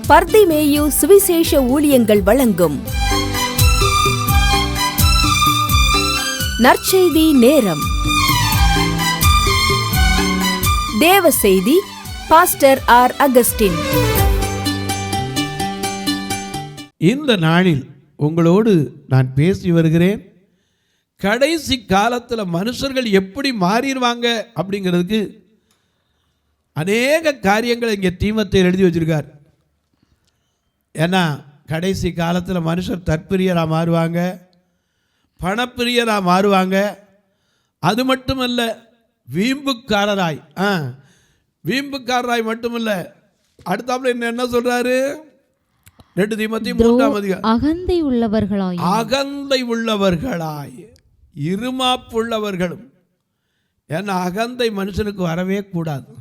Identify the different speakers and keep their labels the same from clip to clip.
Speaker 1: பர்திமேயு சுவிசேஷ ஊழியங்கள் வழங்கும் நற்செய்தி நேரம். தேவ செய்தி பாஸ்டர் ஆர். அகஸ்டின்.
Speaker 2: இந்த நாளில் உங்களோடு நான் பேசி வருகிறேன். கடைசி காலத்தில் மனுஷர்கள் எப்படி மாறிடுவாங்க அப்படிங்கிறதுக்கு அநேக காரியங்கள் இங்கே தீமோத்தேயு எழுதி வச்சிருக்கார். ஏன்னா கடைசி காலத்தில் மனுஷர் தற்பிரியராக மாறுவாங்க, பணப்பிரியராக மாறுவாங்க. அது மட்டுமல்ல, வீம்புக்காரராய் மட்டுமல்ல, அடுத்தாப்புல என்ன சொல்றாரு? 2 தீமோத்தேயு 3ஆம் அதிகாரம். அகந்தை உள்ளவர்களாய் இருமாப்புள்ளவர்களும். ஏன்னா அகந்தை மனுஷனுக்கு வரவே கூடாது.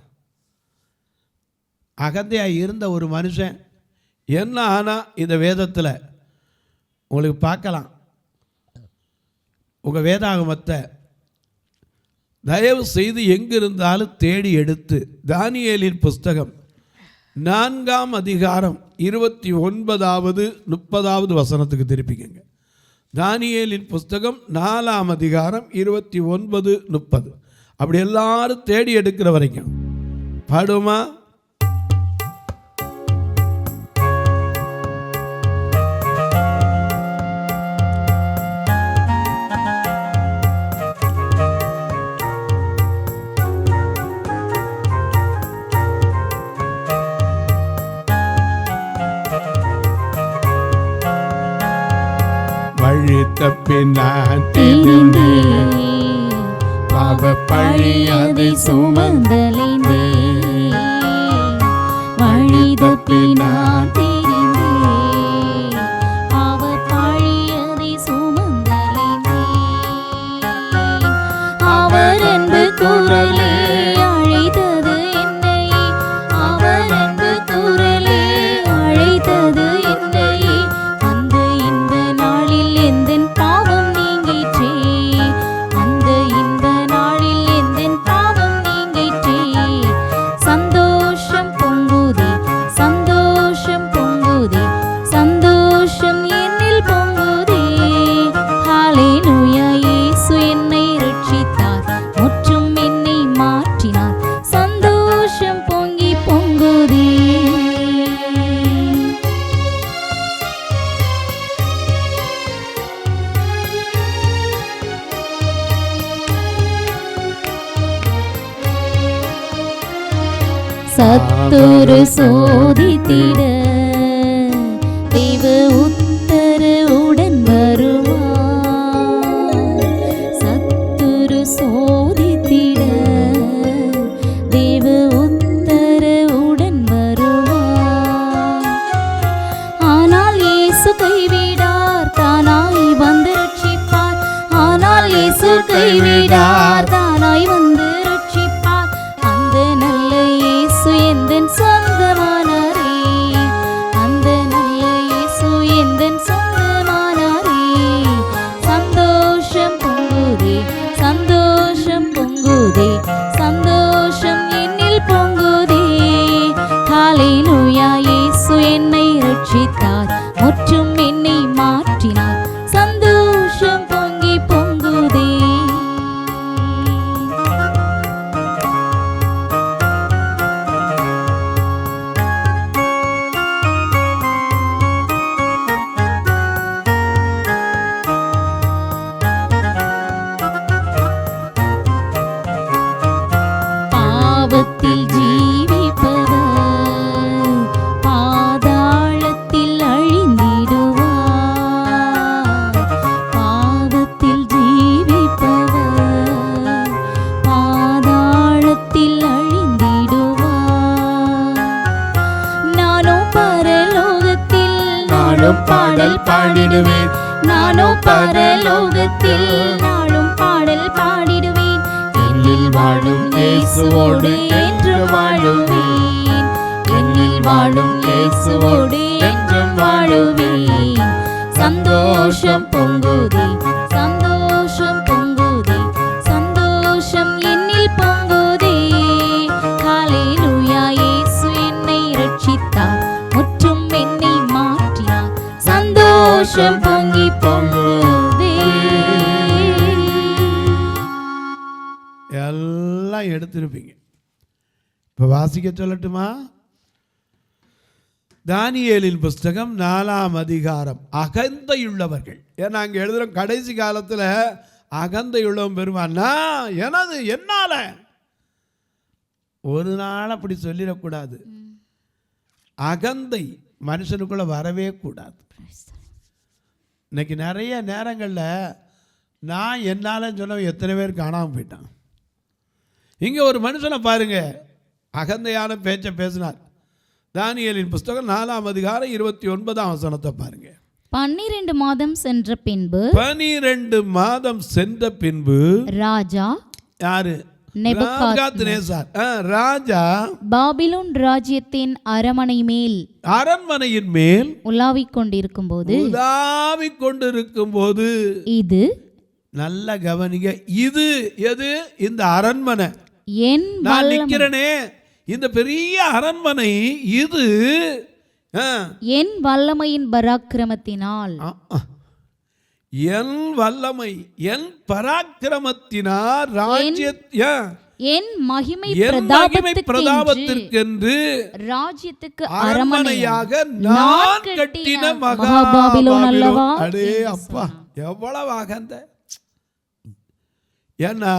Speaker 2: அகந்தையாக இருந்த ஒரு மனுஷன் என்ன ஆனால் இந்த வேதத்தில் உங்களுக்கு பார்க்கலாம். உங்கள் வேதாகமத்தை தயவு செய்து எங்கிருந்தாலும் தேடி எடுத்து தானியேலின் புஸ்தகம் 4ஆம் அதிகாரம் 29வது 30வது வசனத்துக்கு திருப்பிக்கங்க. தானியேலின் புஸ்தகம் 4ஆம் அதிகாரம் 29, 30. அப்படி எல்லாரும் தேடி எடுக்கிற வரைக்கும் பாடுமா? வழி தப்பினான் தெரிந்தேன், பாவ பழி அதை சுமந்தலைந்தேன். வழி தப்பினான் தெரிந்தேன், பாவ பழி அதை சுமந்தலைந்தேன். அவர் அன்பு குரலே அழைத்தது என்னை, அவர் அன்பு குரலே அழைத்தது என்னை. சத்துரு சோதித்திட தெய்வ உத்தரவுடன் வருவார். சத்துரு சோதித்திட தெய்வ உத்தரவுடன் வருவார். ஆனால் இயேசு கைவிடார், தானாய் வந்து ரட்சிப்பார். ஆனால் இயேசு கைவிடார், தானாய் வந்து ரட்சிப்பார். அந்த நல்ல எந்தன் சொந்தமானாரே, அந்த நல்ல இயேசு எந்தன் சொந்தமானாரே. சந்தோஷம் பொங்குதே, சந்தோஷம் பொங்குதே, சந்தோஷம் என்னில் பொங்குதே. ஹல்லேலூயா, இயேசு என்னை ரட்சித்தார், முற்றும் என்னை மாற்றினார். சந்தோஷம் பொங்கி பொங்குதே. பாவத்தில் ஜீவிப்பவர் பாதாளத்தில் அழிந்திடுவார். பாவத்தில் ஜீவிப்பவர் பாதாளத்தில் அழிந்திடுவார். நானும் பரலோகத்தில் நானும் பாடல் பாடிடுவேன். நானும் பரலோகத்தில் நானும் பாடல் பாடிடுவேன். என்னில் வாழும் இயேசுவோடு என்றும் வாழுவேன். என்னில் வாழும் இயேசுவோடு என்றும் வாழுவேன். சந்தோஷம் பொங்குதே, சந்தோஷம் பொங்குதே, சந்தோஷம் என்னில் பொங்குதே. ஹல்லேலூயா, இயேசு என்னை ரட்சித்தார், முற்றும்
Speaker 3: சந்தோஷம் பொங்கி பொங்குதே.
Speaker 2: எல்லாம் எடுத்திருப்பீங்க. இப்போ வாசிக்க சொல்லட்டுமா? தானியேலின் புஸ்தகம் 4ஆம் அதிகாரம். அகந்தையுள்ளவர்கள். ஏன்னா அங்கே எழுதுகிறோம், கடைசி காலத்தில் அகந்தையுள்ளவன் பெருமானா எனது என்னால. ஒரு நாள் அப்படி சொல்லிடக்கூடாது. அகந்தை மனுஷனுக்குள்ள வரவே கூடாது. இன்னைக்கு நிறைய நேரங்களில் நான் என்னாலன்னு சொன்ன எத்தனை பேர் காணாமல் போயிட்டான். இங்கே ஒரு மனுஷனை பாருங்க, அகந்தையான பேச்சை பேசினார். தானியேலின் புஸ்தகம் 4ஆம் அதிகாரம் 29ஆம் வசனத்தை பாருங்க.
Speaker 3: 12 மாதம் சென்ற பின்பு
Speaker 2: 12 மாதம் சென்ற பின்பு
Speaker 3: ராஜா,
Speaker 2: யாரு? நேபுகாத்நேசார் ராஜா
Speaker 3: பாபிலோன் ராஜ்யத்தின் அரண்மனையின் மேல் உலாவிக் கொண்டிருக்கும் போது இது, நல்ல கவனிங்க, இது எது? இந்த அரண்மனை. நான் நிக்கிறனே இந்த பெரிய அரண்மனை, இது என் வல்லமையின் பராக்கிரமத்தினால், என் வல்லமை என் பராக்கிரமத்தினால் என் மகிமை பிரதாபத்திற்கென்று ராஜ்யத்துக்கு அரண்மனையாக நான் கட்டின மகாபாபிலோன் அல்லவா. அடே அப்பா, எவ்வளவு அகந்த! ஏன்னா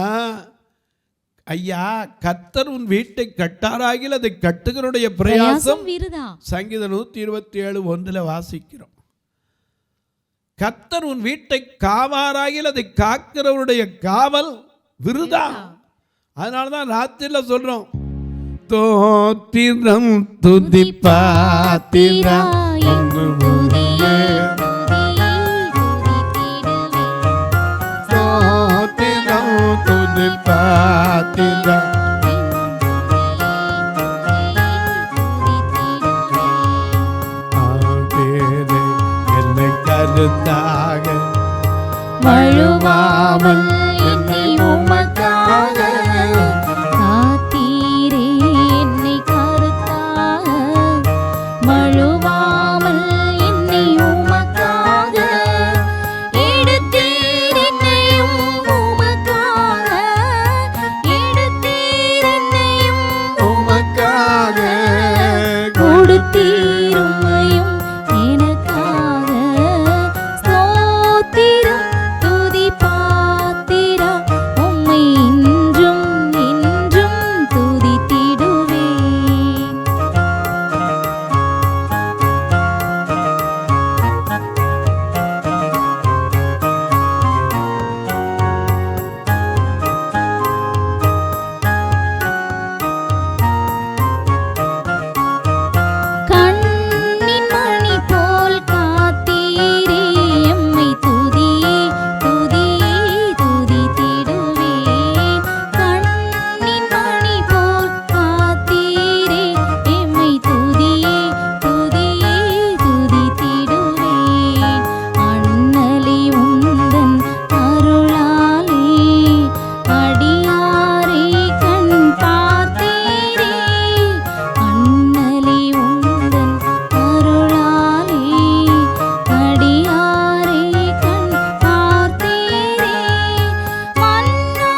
Speaker 3: ஐயா, கர்த்தர் உன் வீட்டை கட்டாராகில் அதை கட்டுகிறனுடைய பிரயாசம் விருதா. சங்கீதம் 127:1 வாசிக்கிறோம். கர்த்தர் உன் வீட்டை காவாராகில் அதை காக்கிறவருடைய காவல் விருதா. அதனாலதான் ராத்திரில சொல்றோம், தோத்திரம் துதி பாத்திரா பாத்திரா என்னை கருத்தாக வழுவாமல் என்னை உமக்காக காத்தீரே. என்னை கருத்தாக வழுவாமல் என்னை உமக்காக எடுத்தீர். என்னையும் உமக்காக எடுத்தீர். என்னையும் உமக்காக கொடுத்தீரும் எனக்காக. ஸ்தோத்திரம் துதி பாத்திரா உம்மை இன்றும் என்றும் துதித்திடுவேன். கண்ணின் மணி போல் காத்தீரே எம்மை துதியே துதியே துதித்திடுவேன். கண்ணின் மணி போல் காத்தீரே எம்மை துதியே துதியே துதித்திடுவேன். அண்ணலே உந்தன் அருளாலே அடியாரை கண் பார்த்தீரே. அண்ணலே உந்தன் அருளாலே அடியாரை கண் பார்த்தீரே. மன்னா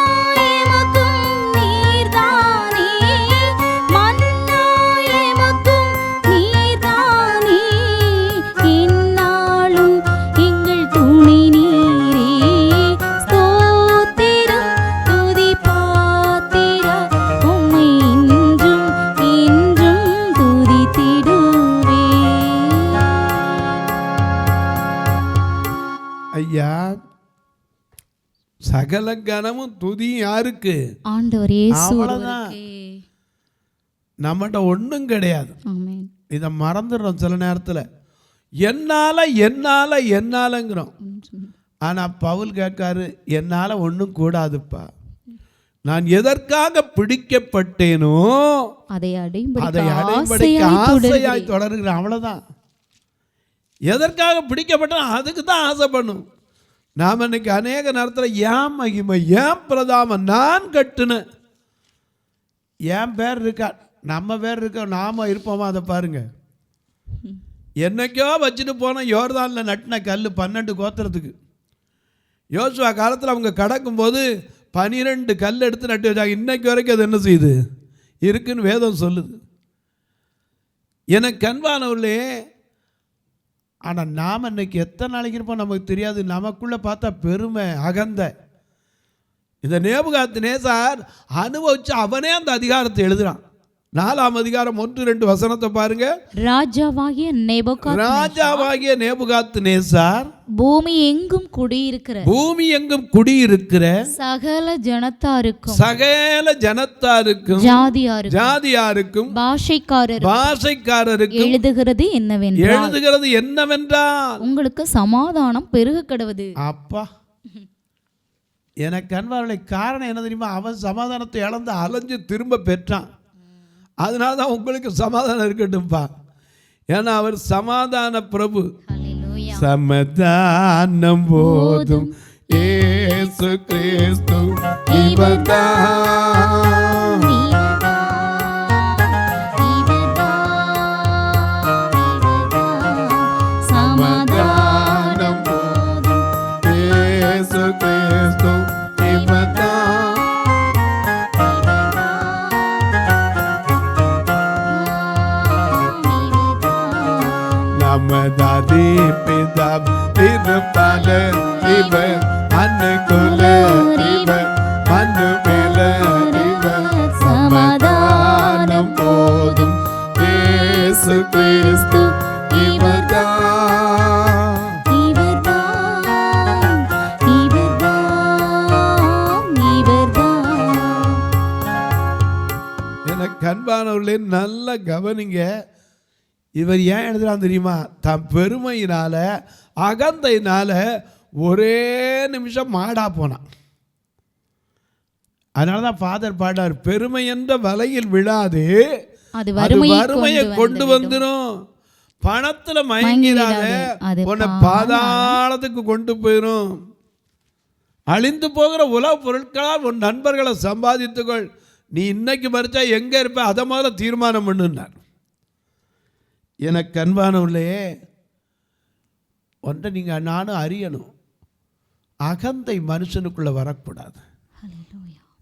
Speaker 3: எமக்கும் நீர்தானே, மன்னா எமக்கும் நீர்தானே. இந்நாளும் எங்கள் துணை நீரே. ஸ்தோத்திரம் துதி பாத்திரா உம்மை இன்றும் என்றும் துதித்திடுவேன். ஐயா, சகல கனமும் துதி யாருக்கு? ஆண்டவர் இயேசு ஒருவருக்கே. நம்மகிட்ட ஒன்றும் கிடையாது. ஆமென். இதை மறந்துடுறோம் சில நேரத்தில். என்னால என்னால என்னாலங்கிறோம். ஆனால் பவுல் கேட்காரு, என்னால் ஒன்றும் கூடாதுப்பா. நான் எதற்காக பிடிக்கப்பட்டேனோ அதை அடையும்படிக்கு ஆசையாய் தொடர்கிறேன். அவ்வளோதான். எதற்காக பிடிக்கப்பட்டோம் அதுக்கு தான் ஆசைப்படணும். நாம் இன்னைக்கு அநேக நேரத்தில் ஏன் மகிமை ஏன் பிரதாம நான் கட்டுன என் பேர் இருக்கா நம்ம பேர் இருக்க நாம இருப்போமா? அதை பாருங்க. என்னைக்கோ வச்சுட்டு போன யோர்தானில் நட்டின கல் 12 கோத்திரத்துக்கு. யோசுவா காலத்தில் அவங்க கடக்கும்போது 12 கல் எடுத்து நட்டு வச்சாங்க. இன்னைக்கு வரைக்கும் அது என்ன செய்யுது இருக்குன்னு வேதம் சொல்லுது. எனக்கு அன்பானவர்களே, ஆனால் நாம் இன்னைக்கு எத்தனை நாளைக்கு இருப்போம் நமக்கு தெரியாது. நமக்குள்ளே பார்த்தா பெருமை, அகந்தை. இந்த நேபுகாத்நேசார் அனுபவிச்சு அவனே அந்த அதிகாரத்தை எழுதுறான். 4ஆம் அதிகாரம் 1-2 வசனத்தை பாருங்க.
Speaker 4: ராஜாவாகிய
Speaker 3: நேபுகாத்நேசார்
Speaker 4: பூமி எங்கும் குடியிருக்கிற சகல ஜனத்தாருக்கும் ஜாதியாருக்கும் பாஷைக்காரருக்கும் எழுதுகிறது என்னவென்றால் உங்களுக்கு சமாதானம் பெருக கடவது.
Speaker 3: அப்பா, எனக்கு அன்பார்களை காரணம் என்ன தெரியுமா? அவன் சமாதானத்தை இழந்து அலைஞ்சு திரும்ப பெற்றான். அதனால தான் உங்களுக்கு சமாதானம் இருக்கட்டும்பா. ஏன்னா அவர் சமாதான பிரபு. சமாதானம் போதும் இயேசு கிறிஸ்து இவர்தான். சமாதானம் போதும் இயேசு கிறிஸ்து இவர்தான். நமதாதி பிதா திருப்பல இவர் அன்னுக்குல இவர் மனுமேல இவர். சமாதானம் போதும் இயேசு கிறிஸ்து இவர்தான். எனக்கு அன்பானவர்களே, நல்ல கவனிங்க. இவர் ஏன் எழுதுறான் தெரியுமா? தன் பெருமையினால, அகந்தையினால ஒரே நிமிஷம் மாடா போனான். அதனால தான் ஃபாதர் பாடார், பெருமை என்ற வலையில் விழாது, அது வறுமையை கொண்டு வந்துடும். பணத்துல மயங்கிறாத, உன்னை பாதாளத்துக்கு கொண்டு போயிடும். அழிந்து போகிற உலக பொருட்களால் உன் நண்பர்களை சம்பாதித்துக்கொள். நீ இன்னைக்கு மறிச்சா எங்க இருப்ப, அதை முதல்ல தீர்மானம் பண்ணுனார். எனக்கு அன்பானவர்களே, ஒன்றை நீங்கள் நானும் அறியணும். அகந்தை மனுஷனுக்குள்ளே வரக்கூடாது.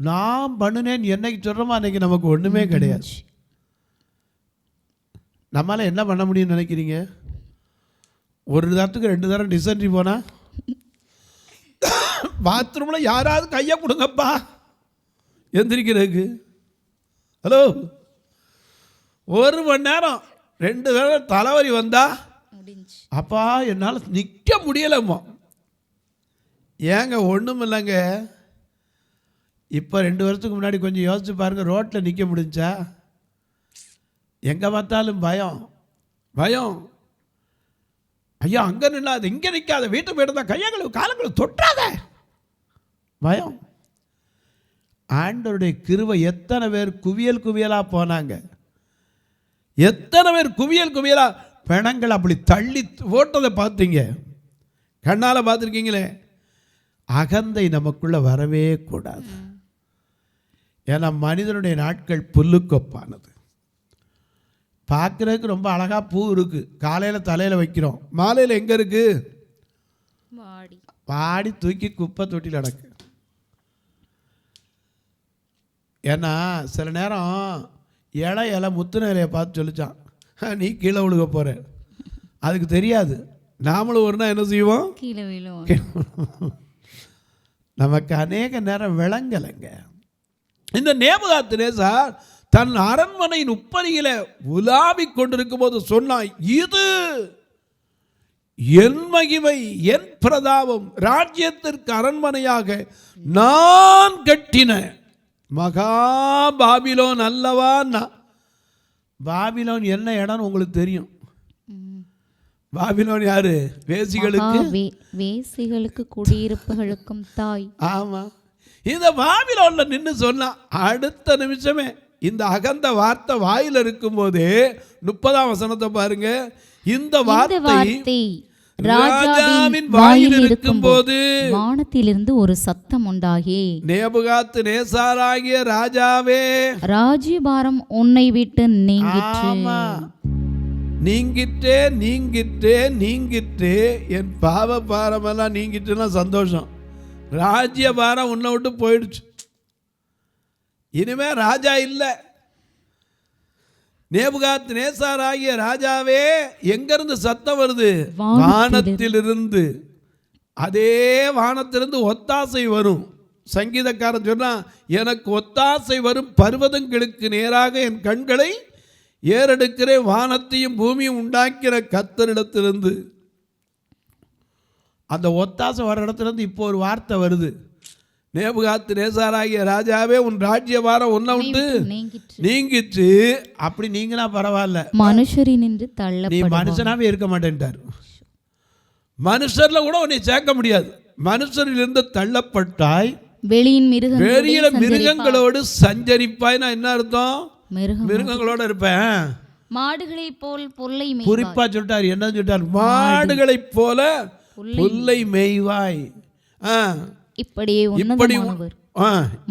Speaker 3: நான் பண்ணினேன் என்னைக்கு சொல்கிறோமோ அன்னைக்கு நமக்கு ஒன்றுமே கிடையாது. நம்மளால் என்ன பண்ண முடியும்னு நினைக்கிறீங்க? ஒரு தரத்துக்கு 2 தரம் டிசென்ட்ரி போனால் பாத்ரூமில் யாராவது கையை கொடுங்கப்பா எந்திரிக்கிறதுக்கு. ஹலோ, 1 மணி நேரம் 2 தடவை தலைவலி வந்தா அப்பா என்னால் நிற்க முடியலம்மா. ஏங்க ஒன்றும் இல்லைங்க. இப்போ 2 வருஷத்துக்கு முன்னாடி கொஞ்சம் யோசிச்சு பாருங்கள், ரோட்டில் நிற்க முடிஞ்சா? எங்கே பார்த்தாலும் பயம் பயம். ஐயா அங்கே நில்லாது, இங்கே நிற்காத, வீட்டு போயிட்டு தான் கையங்களும் காலங்களும் தொட்டாத, பயம். ஆண்டவருடைய கிருபை. எத்தனை பேர் குவியல் குவியலாக போனாங்க, எத்தனை பேர் குவியல் குவியலா பிணங்கள் அப்படி தள்ளி ஓட்டதை பார்த்தீங்க, கண்ணால் பார்த்துருக்கீங்களே. அகந்தை நமக்குள்ள வரவே கூடாது. ஏன்னா மனிதனுடைய நாட்கள் புல்லுக்கொப்பானது. பார்க்குறதுக்கு ரொம்ப அழகாக பூ இருக்குது, காலையில் தலையில் வைக்கிறோம், மாலையில் எங்கே இருக்குது? வாடி தூக்கி குப்பை தொட்டியில் அடக்கு. ஏன்னா சில நேரம் இலை முத்துன இலையை பார்த்து சொல்லிச்சான், நீ கீழே விழுக போகிற. அதுக்கு தெரியாது, நாமளும் ஒரு நாள் என்ன செய்வோம், கீழே விழுவோம். நமக்கு அநேக நேரம் விளங்கலைங்க. இந்த நேபுகாத்நேசார் தன் அரண்மனையின் உப்பரியில உலாவிக் கொண்டிருக்கும் போது சொன்னான், இது என் மகிமை, என் பிரதாபம், ராஜ்யத்திற்கு அரண்மனையாக நான் கட்டின மகா பாபிலோன் அல்லவா. பாபிலோன் என்ன இடம்னு உங்களுக்கு தெரியும். பாபிலோன் யாரு? வேசிகளுக்கு குடியிருப்புகளுக்கும் தாய். ஆமா, இந்த பாபிலோன்ல நின்று சொன்னா அடுத்த நிமிஷமே இந்த அகந்த வார்த்தை வாயில் இருக்கும் போதே 30ஆம் வசனத்தை பாருங்க. இந்த வார்த்தை ராஜாவின் வாயில் இருக்கும் போது வானத்திலிருந்து ஒரு சத்தம் உண்டாகி, நேபுகாத்நேசாராகிய ராஜாவே, ராஜ்யபாரம் உன்னை விட்டு நீங்கிற்று.
Speaker 2: நீங்கிட்டே நீங்கிட்டே நீங்கிட்டு என் பாவ பாரமெல்லாம் நீங்கிட்டுன்னா சந்தோஷம். ராஜ்ய பாரம் உன்னை விட்டு போயிடுச்சு. இனிமே ராஜா இல்லை. நேபுகாத்நேசாராகிய ராஜாவே, எங்கிருந்து சத்தம் வருது? வானத்திலிருந்து. அதே வானத்திலிருந்து ஒத்தாசை வரும். சங்கீதக்காரன் சொன்னா, எனக்கு ஒத்தாசை வரும் பர்வதங்களுக்கு நேராக என் கண்களை ஏறெடுக்கிறேன், வானத்தையும் பூமியும் உண்டாக்கிற கர்த்தரிடத்திலிருந்து. அந்த ஒத்தாசை வர இடத்துலேருந்து இப்போ ஒரு வார்த்தை வருது. நேபுகாத்நேசாராகிய ராஜாவே, உன் ராஜ்ய பாரம் உன்னை விட்டு நீங்கிச்சு. அப்படி நீங்கினா பரவாயில்ல,
Speaker 4: மனுஷரினின்று
Speaker 2: நீ மனுஷனாவே இருக்க மாட்டேன்ட்டார். மனுஷர்ல கூட உன்னை சேர்க்க முடியாது. மனுஷரிலிருந்து தள்ளப்பட்டாய், வெளியில மிருகங்களோடு சஞ்சரிப்பாய்னா என்ன அர்த்தம்? மிருகங்களோட இருப்பேன்.
Speaker 4: மாடுகளை போல் புல்லை
Speaker 2: குறிப்பா சொல்லிட்டார். என்ன சொல்லிட்டார்? மாடுகளை போல புல்லை மேய்வாய்.
Speaker 4: இப்படி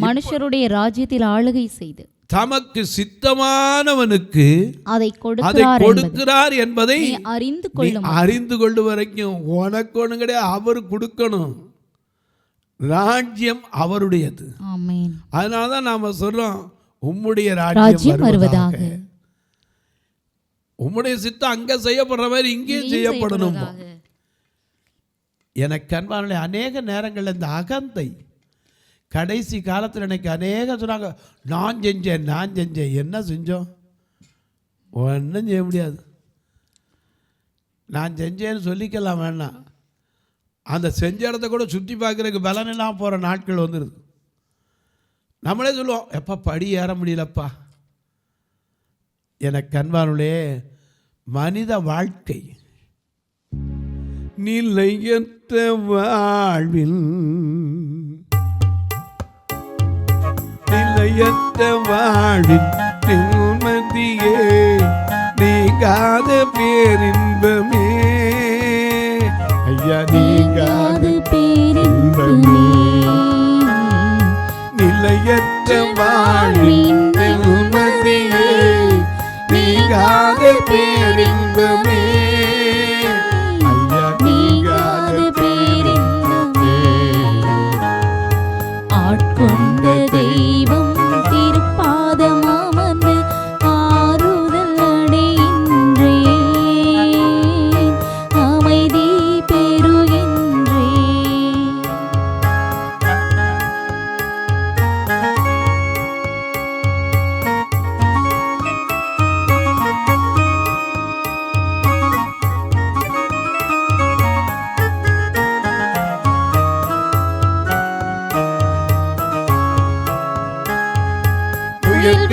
Speaker 4: மனுஷருடைய ராஜ்யத்தில் ஆளுகை செய்து
Speaker 2: தமக்கு சித்தமானவனுக்கு அதை கொடுக்கிறார் என்பதை அறிந்து கொள்ளும் வரைக்கும் உனக்கு ஒண்ணு கிடையாது, அவர் கொடுக்கணும். ராஜ்யம் அவருடையது. அதனாலதான் நாம சொல்றோம், உம்முடைய ராஜ்யம் வருவதாக. உம்முடைய சித்தம் அங்க செய்யப்படுற மாதிரி இங்கேயும் செய்யப்படணும். எனக்கு அன்பான அநேக நேரங்களில் இந்த அகந்தை கடைசி காலத்தில் எனக்கு அநேக சொன்னாங்க, நான் செஞ்சேன். என்ன செஞ்சோம்? ஒன்றும் செய்ய முடியாது. நான் செஞ்சேன்னு சொல்லிக்கலாம் வேணாம். அந்த செஞ்ச இடத்த கூட சுற்றி பார்க்குறதுக்கு பலன் இல்லாமல் போகிற நாட்கள் வந்துடுது. நம்மளே சொல்லுவோம், எப்போ படி ஏற முடியலப்பா. எனக்கு அன்பானுள்ளே, மனித வாழ்க்கை நிலையற்ற வாழ்வில் நிம்மதியே நீங்காத பேரின்பமே. ஐயா, நீங்காத பேரின்பமே. நிலையற்ற வாழ்வின் நிம்மதியே நீங்காத பேரின்பமே.
Speaker 4: ஆட்கொண்ட தெய்வம் திருப்பாதமாமந்து ஆறுதல் அடைகின்றேன், அமைதி பெறுகின்றேன்.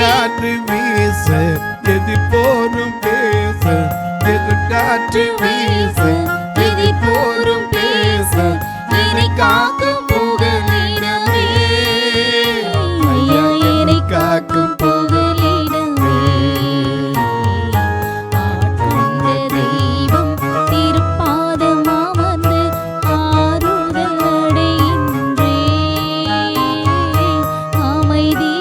Speaker 2: காற்று வீச எதிர்போரும் பேச, எதிர்காற்று வீச எதிர்போரும் பேச, என்னை காக்கும் புகலிடமே. என்னை காக்கும் புகலிடமே. ஆட்கொண்ட தெய்வம் திருப்பாதமாமந்து ஆறுதல் அடைகின்றேன், அமைதி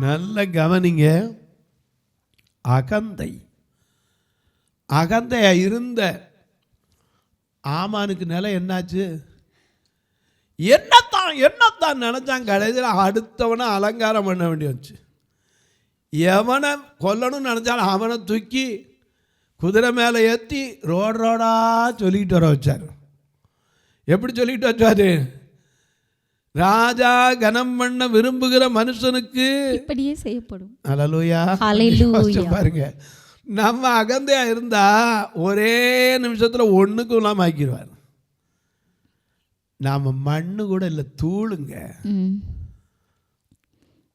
Speaker 2: நல்ல கவனிங்க. அகந்தையா இருந்த ஆமானுக்கு நிலை என்னாச்சு? என்னத்தான் நினைச்சான். கடைசியில் அடுத்தவனை அலங்காரம் பண்ண வேண்டி வந்துச்சு. எவனை கொல்லணும்னு நினைச்சாலும் அவனை தூக்கி குதிரை மேலே ஏற்றி ரோடா சொல்லிக்கிட்டு வர வச்சார். எப்படி சொல்லிக்கிட்டு வச்சாரு? ராஜா கனம் பண்ண விரும்புகிற மனுஷனுக்கு
Speaker 4: இப்படியே செய்யப்படும்.
Speaker 2: அல்லேலூயா. பாருங்க, நம்ம அகந்தையா இருந்தா ஒரே நிமிஷத்துல ஒண்ணுக்கும் இல்லாம ஆக்கிடுவார். நாம மண்ணு கூட இல்லை, தூளுங்க.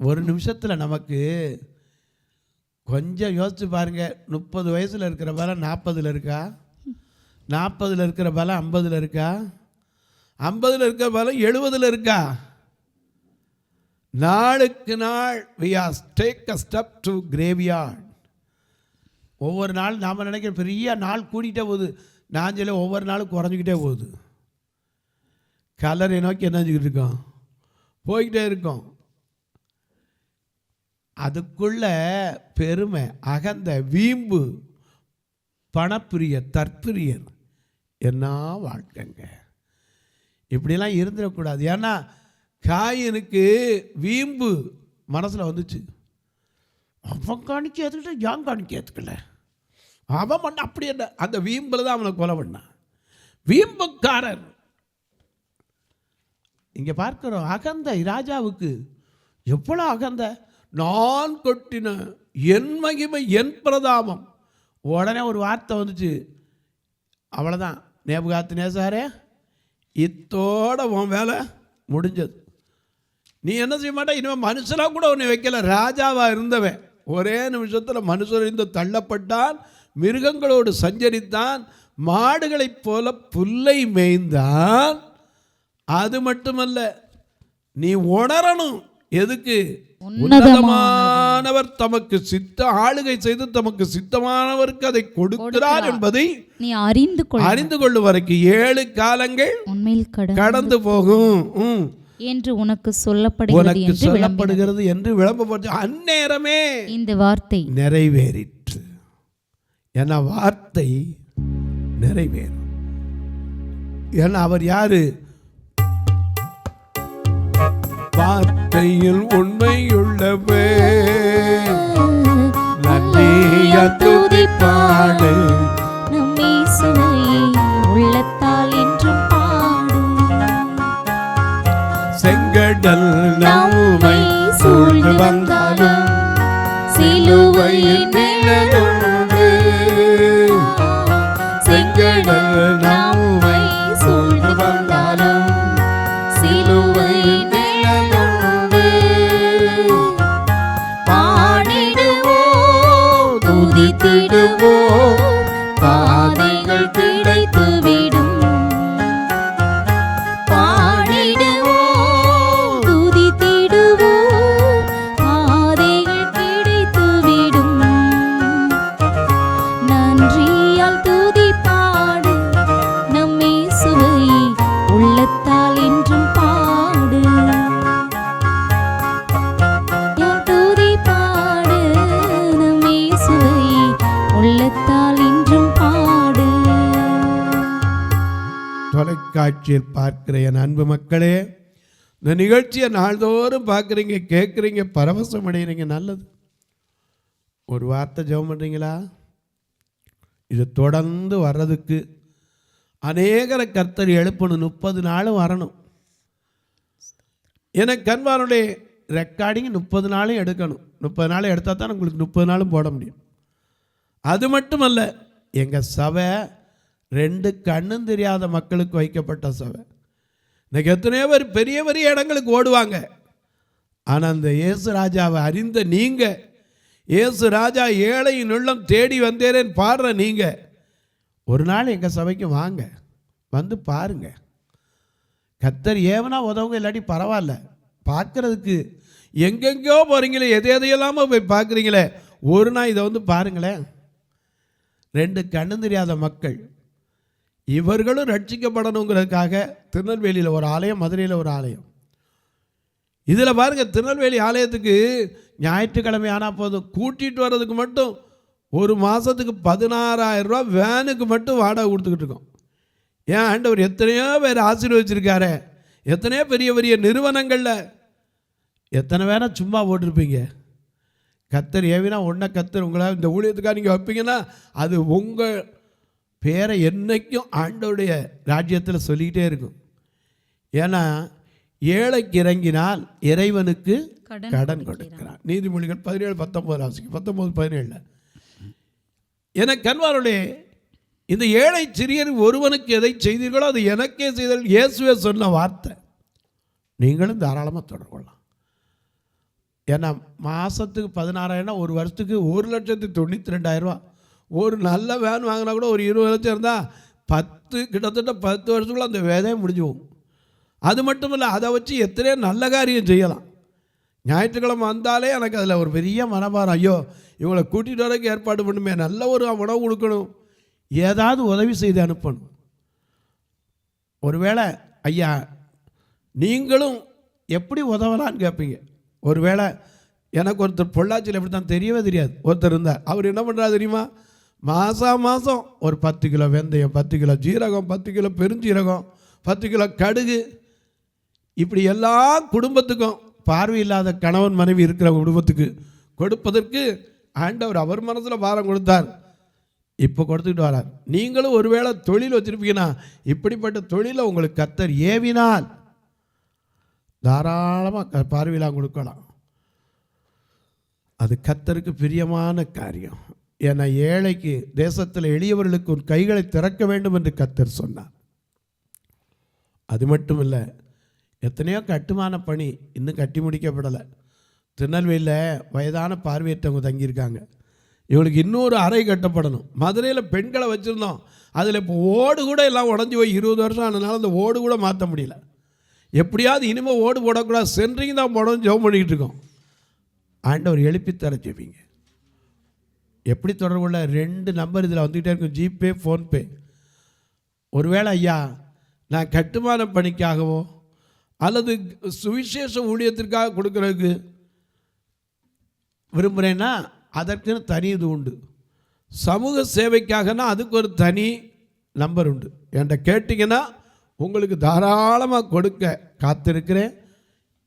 Speaker 2: ஒரு நிமிஷத்துல நமக்கு கொஞ்சம் யோசிச்சு பாருங்க. 30 வயசுல இருக்கிற பலம் 40ல் இருக்கா? 40ல் இருக்கிற பலம் 50ல் இருக்கா? 50ல் இருக்கிற பலம் 70ல் இருக்கா? நாளுக்கு நாள் we are take a step to graveyard. ஒவ்வொரு நாள் நாம் நினைக்கிற பெரிய நாள் கூடிட்டே போகுது. நான் சொல்ல ஒவ்வொரு நாளும் குறைஞ்சிக்கிட்டே போகுது. கலரை நோக்கி என்ன செஞ்சுக்கிட்டு இருக்கோம்? போய்கிட்டே இருக்கோம். அதுக்குள்ள பெருமை, அகந்த, வீம்பு, பணப்பிரிய, தற்பிரியன், என்ன வாழ்க்கைங்க. இப்படிலாம் இருந்துடக்கூடாது. ஏன்னா காயினுக்கு வீம்பு மனசில் வந்துச்சு. அவன் காணிக்க ஏற்றுக்கிட்ட ஏன் காணிக்க ஏற்றுக்கல, அவன் பண்ண அப்படி என்ன, அந்த வீம்பில் தான் அவனை கொலை பண்ணான். வீம்புக்காரர். இங்கே பார்க்கிறோம் அகந்தை. ராஜாவுக்கு எவ்வளோ அகந்தை. நான் கொட்டின என் மகிமை என் பிரதாபம். உடனே ஒரு வார்த்தை வந்துச்சு, அவ்வளோதான் நேபுகாத்நேசாரே, இத்தோட உன் வேலை முடிஞ்சது. நீ என்ன செய்ய மாட்டே, இனிமேல் மனுஷனாக கூட உன்னை வைக்கல. ராஜாவாக இருந்தவன் ஒரே நிமிஷத்தில் மனுஷரிருந்து தள்ளப்பட்டான், மிருகங்களோடு சஞ்சரித்தான், மாடுகளைப் போல புல்லை மேய்ந்தான். அது மட்டுமல்ல, நீ உணரணும். எதுக்கு? உன்னதமானவர் தமக்கு ஆளுகை செய்து தமக்கு சித்தமானவருக்கு அதை கொடுக்கிறார் என்பதை
Speaker 4: நீ அறிந்து
Speaker 2: கொள்ளும் வரைக்கும் 7 காலங்கள்
Speaker 4: உண்மையில்
Speaker 2: கடந்து போகும்
Speaker 4: என்று உனக்கு சொல்லப்படுகிறது
Speaker 2: என்று விளம்பரப்படுத்தி அந்நேரமே
Speaker 4: இந்த வார்த்தை
Speaker 2: நிறைவேறிற்று. ஏன்னா வார்த்தை நிறைவேறும். ஏன்னா அவர் யாரு? வார்த்தையில் உண்மையுள்ளவே நன்றிய துதிப்பாடு,
Speaker 4: நம் இயேசுவை உள்ளத்தால் என்றும் பாடு.
Speaker 2: செங்கடல் நம்மை சூழ்ந்து வந்தாலும் சிலுவையின் நிழலுண்டு. செங்கடல் நம்மை சூழ்ந்து வந்தாலும் சிலுவையின் நிழலுண்டு. பாடிடுவோம், துதித்திடுவோம், பாதைகள் கிடைத்துவிடும். தொலைக்காட்சியில் பார்க்கிற என் அன்பு மக்களே, இந்த நிகழ்ச்சியை நாள்தோறும் பார்க்குறீங்க, கேட்குறீங்க, பரவசம் அடைகிறீங்க. நல்லது. ஒரு வார்த்தை ஜெபம் பண்ணுறீங்களா? இது தொடர்ந்து வர்றதுக்கு அநேகரை கர்த்தர் எழுப்பணும். 30 நாளும் வரணும். எனக்கு கண்பானுடைய ரெக்கார்டிங் 30 நாளும் எடுக்கணும். 30 நாளும் எடுத்தால் தான் உங்களுக்கு 30 நாளும் போட முடியும். அது மட்டுமல்ல, எங்கள் சபை 2 கண்ணும் தெரியாத மக்களுக்கு வைக்கப்பட்ட சபை. இன்றைக்கி எத்தனையோ பேர் பெரிய பெரிய இடங்களுக்கு ஓடுவாங்க. ஆனால் அந்த இயேசு ராஜாவை அறிந்த நீங்கள், இயேசு ராஜா ஏழையின் உள்ளம் தேடி வந்தேரேன்னு பாடுற நீங்கள், ஒரு நாள் எங்கள் சபைக்கு வாங்க, வந்து பாருங்க. கர்த்தர் ஏவனா உதவுங்க, இல்லாட்டி பரவாயில்ல. பார்க்குறதுக்கு எங்கெங்கோ போகிறீங்களே, எதையெல்லாமல் போய் பார்க்குறீங்களே, ஒரு நாள் இதை வந்து பாருங்களேன். 2 கண்ணு தெரியாத மக்கள், இவர்களும் ரட்சிக்கப்படணுங்கிறதுக்காக திருநெல்வேலியில் ஒரு ஆலயம், மதுரையில் ஒரு ஆலயம். இதில் பாருங்கள், திருநெல்வேலி ஆலயத்துக்கு ஞாயிற்றுக்கிழமை ஆனால் போதும், கூட்டிகிட்டு வர்றதுக்கு மட்டும் ஒரு மாதத்துக்கு 16,000 ரூபா வேனுக்கு மட்டும் வாடகை கொடுத்துக்கிட்டு இருக்கோம். ஏன் ஆண்டவர் எத்தனையோ பேர் ஆசீர்வதிச்சிருக்காரு. எத்தனையோ பெரிய பெரிய நிறுவனங்களில் எத்தனை வேணா சும்மா போட்டிருப்பீங்க. கர்த்தர் ஏவினா ஒன்றை கர்த்தர் உங்களை இந்த ஊழியத்துக்காக நீங்கள் வைப்பீங்கன்னா அது உங்கள் பேரை என்றைக்கும் ஆண்டவருடைய ராஜ்யத்தில் சொல்லிக்கிட்டே இருக்கும். ஏன்னா ஏழைக்கு இறங்கினால் இறைவனுக்கு கடன் கொடுக்கிறான். நீதிமொழிகள் 17:19 19:17. என கண்வாருடைய இந்த ஏழை சிறியர் ஒருவனுக்கு எதை செய்தீர்களோ அது எனக்கே செய்தல் இயேசுவே சொன்ன வார்த்தை. நீங்களும் தாராளமாக தொடர்கொள்ளலாம். ஏன்னா மாதத்துக்கு 16,000, ஒரு வருஷத்துக்கு 1,92,000 ரூபா. ஒரு நல்ல வேன் வாங்கினா கூட ஒரு 20 லட்சம் இருந்தால் கிட்டத்தட்ட 10 வருஷத்துக்குள்ள அந்த வேலையே முடிஞ்சுவோம். அது மட்டும் இல்லை, அதை வச்சு எத்தனையோ நல்ல காரியம் செய்யலாம். ஞாயிற்றுக்கிழமை வந்தாலே எனக்கு அதில் ஒரு பெரிய மனபாரம், ஐயோ இவங்களை கூட்டிகிட்டு வரக்கு ஏற்பாடு பண்ணுமே, நல்ல ஒரு உணவு கொடுக்கணும், ஏதாவது உதவி செய்து அனுப்பணும். ஒருவேளை ஐயா நீங்களும் எப்படி உதவலான்னு கேட்பீங்க. ஒருவேளை எனக்கு ஒருத்தர் பொள்ளாச்சியில் எப்படி தான் தெரியவே தெரியாது ஒருத்தர் இருந்தார். அவர் என்ன பண்ணுறாரு தெரியுமா? மாதம் ஒரு 10 கிலோ வெந்தயம், 10 கிலோ ஜீரகம், 10 கிலோ பெருஞ்சீரகம், 10 கிலோ கடுகு, இப்படி எல்லா குடும்பத்துக்கும், பார்வையில்லாத கணவன் மனைவி இருக்கிற குடும்பத்துக்கு கொடுப்பதற்கு ஆண்டவர் அவர் மனசில் பாரம் கொடுத்தார். இப்போ கொடுத்துக்கிட்டு வரார். நீங்களும் ஒருவேளை தொழில் வச்சுருப்பீங்கன்னா, இப்படிப்பட்ட தொழிலை உங்களுக்கு கர்த்தர் ஏவினால் தாராளமாக பார்வையிலாம் கொடுக்கலாம். அது கர்த்தருக்கு பிரியமான காரியம். ஏன்னா ஏழைக்கு, தேசத்தில் எளியவர்களுக்கு ஒரு கைகளை திறக்க வேண்டும் என்று கர்த்தர் சொன்னார். அது மட்டும் இல்லை, எத்தனையோ கட்டுமான பணி இன்னும் கட்டி முடிக்கப்படலை. திருநெல்வேலியில் வயதான பார்வையற்றவங்க தங்கியிருக்காங்க. இவங்களுக்கு இன்னொரு அறை கட்டப்படணும். மதுரையில் பெண்களை வச்சுருந்தோம், அதில் இப்போ ஓடு கூட எல்லாம் உடஞ்சி போய் 20 வருஷம் ஆனதுனால அந்த ஓடு கூட மாற்ற முடியல. எப்படியாவது இனிமேல் ஓடு போடக்கூடாது, சென்ட்ரிங் தான் போடணும் ஜெபம் பண்ணிக்கிட்டு இருக்கோம். ஆண்டவர் எழுப்பித்தர ஜெபிங்க. எப்படி தொடர்பு கொள்ள? 2 நம்பர் இதில் வந்துக்கிட்டே இருக்கும், ஜிபே, ஃபோன்பே. ஒருவேளை ஐயா நான் கட்டுமான பணிக்காகவோ அல்லது சுவிசேஷ ஊழியத்திற்காக கொடுக்குறதுக்கு விரும்புகிறேன்னா அதற்குன்னு தனி இது உண்டு. சமூக சேவைக்காகனா அதுக்கு ஒரு தனி நம்பர் உண்டு. என்கிட்ட கேட்டிங்கன்னா உங்களுக்கு தாராளமாக கொடுக்க காத்திருக்கிறேன்.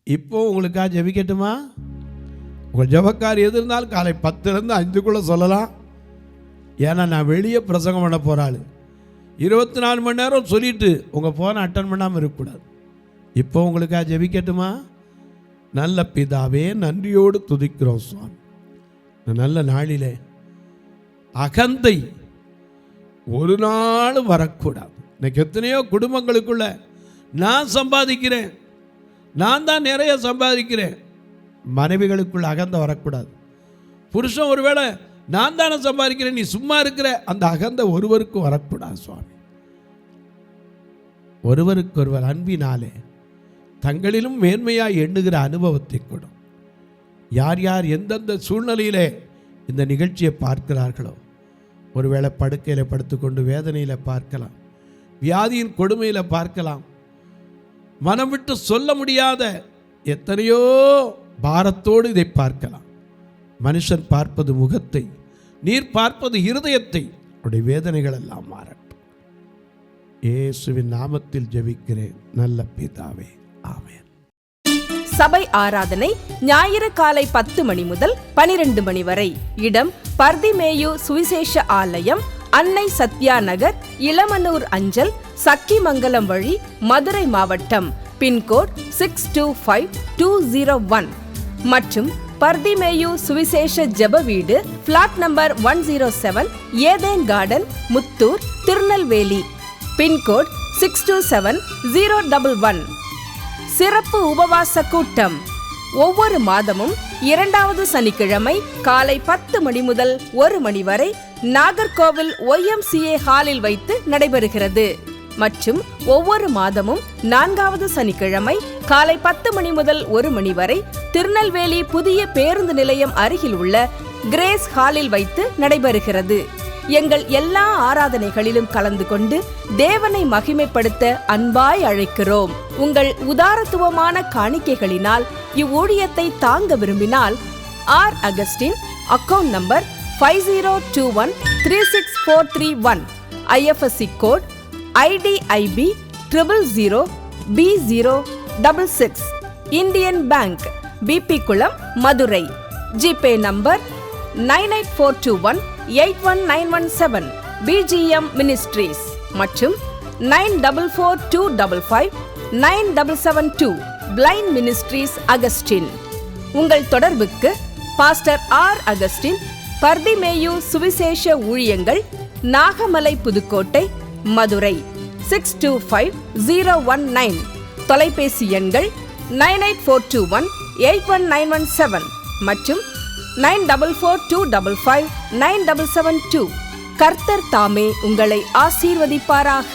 Speaker 2: இப்போ உங்களுக்காக ஜெபிக்கட்டுமா? உங்கள் ஜெபக்கார் எது இருந்தாலும் காலை 10லேருந்து 5க்குள்ளே சொல்லலாம். ஏன்னா நான் வெளியே பிரசங்கம் பண்ண போகிறாள். 24 மணி நேரம் சொல்லிவிட்டு உங்கள் ஃபோனை அட்டன் பண்ணாமல் இருக்கக்கூடாது. இப்போ உங்களுக்காக ஜெபிக்கட்டுமா? நல்ல பிதாவே, நன்றியோடு துதிக்கிறோம் சுவாமி. நல்ல நாளிலே அகந்தை ஒரு நாள் வரக்கூடாது. இன்னைக்கு எத்தனையோ குடும்பங்களுக்குள்ள நான் சம்பாதிக்கிறேன், நான் தான் நிறைய சம்பாதிக்கிறேன், மனைவிகளுக்குள்ள அகந்தை வரக்கூடாது. புருஷன் ஒருவேளை நான் தானே சம்பாதிக்கிறேன், நீ சும்மா இருக்கிற, அந்த அகந்தை ஒருவருக்கு வரக்கூடாது சுவாமி. ஒருவருக்கு ஒருவர் அன்பினாலே தங்களிலும் மேன்மையாக எண்ணுகிற அனுபவத்தை கொடும். யார் யார் எந்தெந்த சூழ்நிலையிலே இந்த நிகழ்ச்சியை பார்க்கிறார்களோ, ஒருவேளை படுக்கையில் படுத்துக்கொண்டு வேதனையில் பார்க்கலாம், வியாதியின் கொடுமையில் பார்க்கலாம், மனம் விட்டு சொல்ல முடியாத எத்தனையோ பாரத்தோடு இதை பார்க்கலாம். மனுஷன் பார்ப்பது முகத்தை, நீர் பார்ப்பது இருதயத்தை. அவருடைய வேதனைகள் எல்லாம் மாறட்டும். இயேசுவின் நாமத்தில் ஜெபிக்கிறேன் நல்ல பிதாவே, ஆமென்.
Speaker 1: சபை ஆராதனை ஞாயிறு காலை 10 மணி முதல் 12 மணி வரை. இடம் பர்திமேயு சுவிசேஷ ஆலயம், அன்னை சத்யா நகர், இளமனூர் அஞ்சல், சக்கிமங்கலம் வழி, மதுரை மாவட்டம். பின்கோட் 625201 மற்றும் பர்திமேயு சுவிசேஷ ஜெப வீடு, plot number 107, Eden garden, Muthur, Tirunelveli. Pin code 627011. சிறப்பு உபவாச கூட்டம் ஒவ்வொரு மாதமும் 2வது சனிக்கிழமை காலை 10 மணி முதல் 1 மணி வரை நாகர்கோவில் YMCA ஹாலில் வைத்து நடைபெறுகிறது. மற்றும் ஒவ்வொரு மாதமும் 4வது சனிக்கிழமை காலை 10 மணி முதல் 1 மணி வரை திருநெல்வேலி புதிய பேருந்து நிலையம் அருகில் உள்ள கிரேஸ் ஹாலில் வைத்து நடைபெறுகிறது. எங்கள் எல்லா ஆராதனைகளிலும் கலந்து கொண்டு தேவனை மகிமைப்படுத்த அன்பாய் அழைக்கிறோம். உங்கள் உதாரத்துவமான காணிக்கைகளினால் இவ்வூழியத்தை தாங்க விரும்பினால் R. Augustine, account number 5021364331, IFSC code IDIB 000B066, Indian bank, BP Kulam, Madurai. GPay number 98421819117, BGM ministries மற்றும் 9442559772, பிளைண்ட் மினிஸ்ட்ரீஸ் அகஸ்டின். உங்கள் தொடர்புக்கு பாஸ்டர் R. அகஸ்டின், பர்திமேயு சுவிசேஷ ஊழியங்கள், நாகமலை, புதுக்கோட்டை, மதுரை 625019. தொலைபேசி எண்கள் 9842181917 மற்றும் 9442559772. கர்த்தர் தாமே உங்களை ஆசீர்வதிப்பாராக.